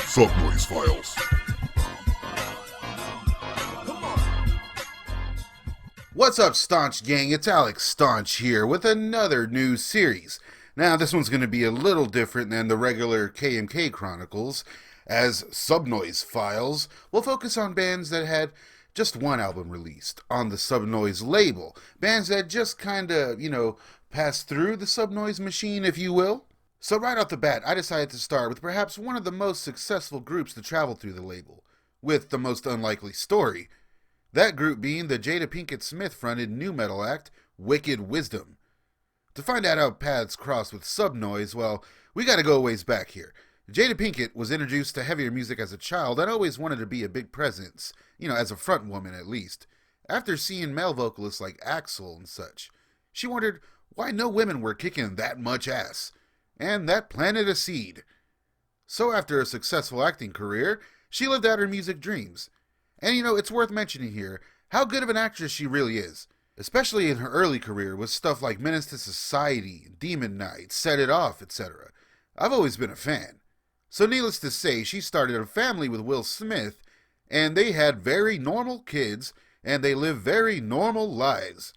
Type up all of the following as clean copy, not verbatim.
SUB NOIZE Files. What's up, Staunch Gang? It's Alex Staunch here with another new series. Now, this one's going to be a little different than the regular KMK Chronicles, as SUB NOIZE Files will focus on bands that had just one album released on the SUB NOIZE label. Bands that just kinda, passed through the SUB NOIZE machine, if you will. So right off the bat, I decided to start with perhaps one of the most successful groups to travel through the label, with the most unlikely story. That group being the Jada Pinkett Smith-fronted nu metal act, Wicked Wisdom. To find out how paths crossed with SUB NOIZE, well, we gotta go a ways back here. Jada Pinkett was introduced to heavier music as a child and always wanted to be a big presence, as a front woman at least. After seeing male vocalists like Axl and such, she wondered why no women were kicking that much ass. And that planted a seed. So after a successful acting career, she lived out her music dreams. And it's worth mentioning here how good of an actress she really is, especially in her early career with stuff like Menace to Society, Demon Knight, Set It Off, etc. I've always been a fan. So needless to say, she started a family with Will Smith, and they had very normal kids, and they lived very normal lives.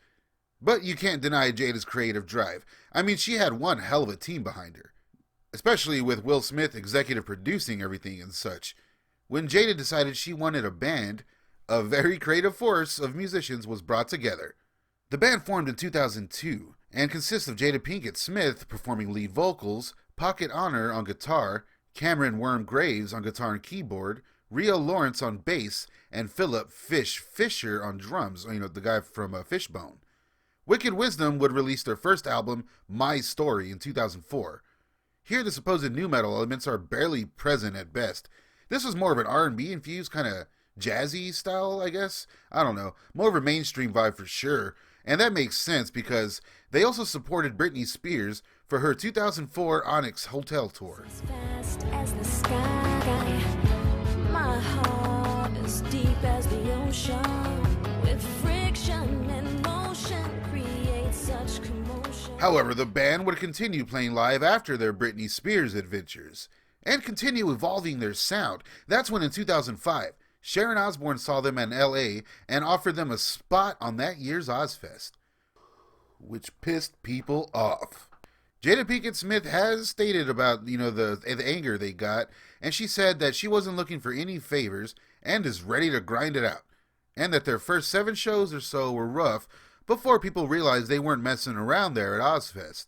But you can't deny Jada's creative drive. I mean, she had one hell of a team behind her, especially with Will Smith executive producing everything and such. When Jada decided she wanted a band, a very creative force of musicians was brought together. The band formed in 2002 and consists of Jada Pinkett Smith performing lead vocals, Pocket Honor on guitar, Cameron Worm Graves on guitar and keyboard, Rio Lawrence on bass, and Philip Fish Fisher on drums, the guy from Fishbone. Wicked Wisdom would release their first album, My Story, in 2004. Here the supposed nu metal elements are barely present at best. This was more of an R&B infused kind of jazzy style, I guess. I don't know. More of a mainstream vibe for sure. And that makes sense because they also supported Britney Spears for her 2004 Onyx Hotel tour. As fast as the sky, my heart is deep as the ocean, with friction and motion creates such commotion. However, the band would continue playing live after their Britney Spears adventures and continue evolving their sound. That's when in 2005, Sharon Osbourne saw them in LA and offered them a spot on that year's Ozfest, which pissed people off. Jada Pinkett Smith has stated about, the anger they got, and she said that she wasn't looking for any favors and is ready to grind it out, and that their first 7 shows or so were rough before people realized they weren't messing around there at Ozfest.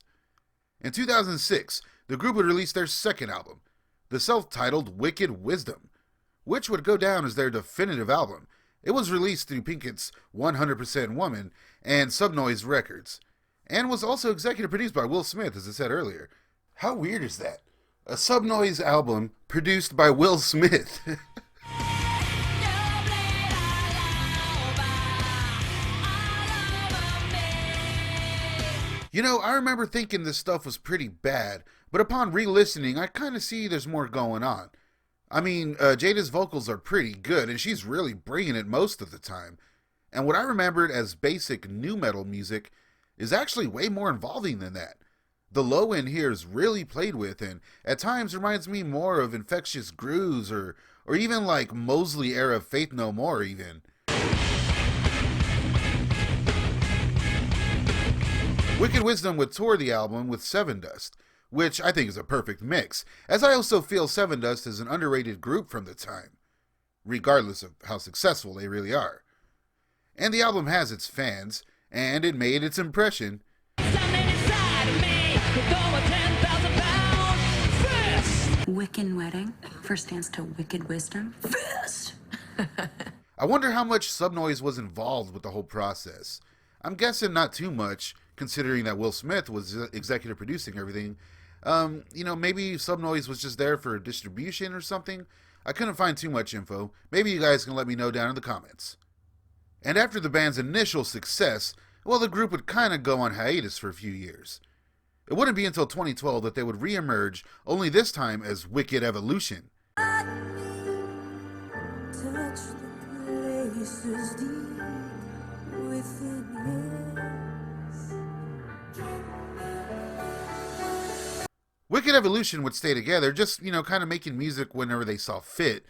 In 2006, the group would release their second album, the self-titled Wicked Wisdom, which would go down as their definitive album. It was released through Pinkett's 100% Woman and SUB NOIZE Records, and was also executive produced by Will Smith, as I said earlier. How weird is that? A SUB NOIZE album produced by Will Smith. I remember thinking this stuff was pretty bad, but upon re-listening, I kind of see there's more going on. I mean, Jada's vocals are pretty good, and she's really bringing it most of the time. And what I remembered as basic nu metal music is actually way more involving than that. The low end here is really played with, and at times reminds me more of Infectious Grooves, or even like Mosley era Faith No More even. Wicked Wisdom would tour the album with Sevendust, which I think is a perfect mix, as I also feel Sevendust is an underrated group from the time, regardless of how successful they really are. And the album has its fans, and it made its impression. Wiccan Wedding first stands to Wicked Wisdom. Fist! I wonder how much SUB NOIZE was involved with the whole process. I'm guessing not too much, considering that Will Smith was executive producing everything. Maybe SUB NOIZE was just there for distribution or something. I couldn't find too much info. Maybe you guys can let me know down in the comments. And after the band's initial success, well, the group would kind of go on hiatus for a few years. It wouldn't be until 2012 that they would re-emerge, only this time as Wicked Evolution. Touch the places deep within us. Wicked Evolution would stay together, just, kind of making music whenever they saw fit,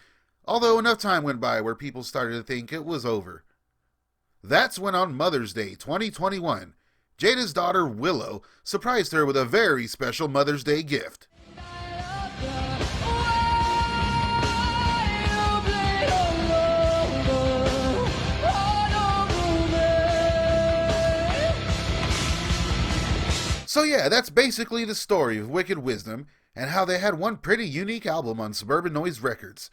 although enough time went by where people started to think it was over. That's when on Mother's Day 2021, Jada's daughter Willow surprised her with a very special Mother's Day gift. So yeah, that's basically the story of Wicked Wisdom and how they had one pretty unique album on SUB NOIZE Records.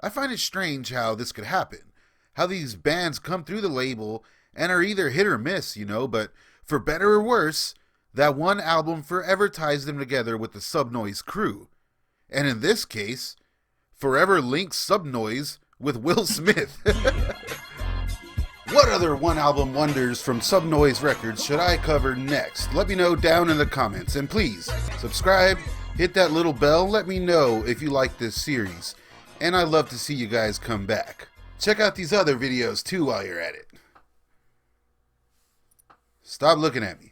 I find it strange how this could happen, how these bands come through the label and are either hit or miss, but for better or worse, that one album forever ties them together with the SUB NOIZE crew. And in this case, forever links SUB NOIZE with Will Smith. What other one-album wonders from SUB NOIZE Records should I cover next? Let me know down in the comments. And please, subscribe, hit that little bell, let me know if you like this series. And I'd love to see you guys come back. Check out these other videos too while you're at it. Stop looking at me.